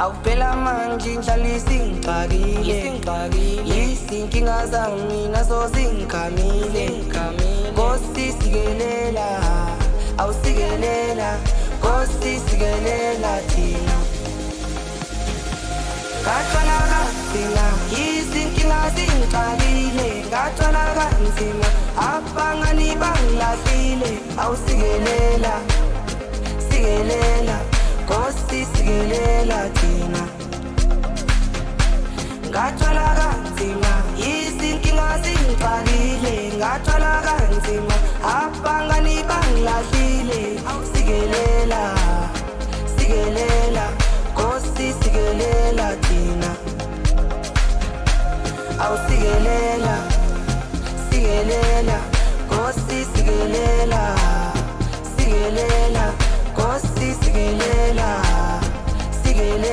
Awuphela manje inhlali isingixakile izinkinga zami mina zozingikhamile Nkosi sikelela awusikelela Nkosi sikelela thina Ngathola kanzima izinkinga zingixakile Ngathola kanzima abangani bangilahlile awusikelela sikelela Nkosi sikelela thina Ngathola kanzima izinkinga zingixakile Ngathola kanzima abangani bangilahlile awusikelela sikelela Nkosi sikelela thina awusikelela sikelela Nkosi sikelela sikelela Nkosi sikelela sikelela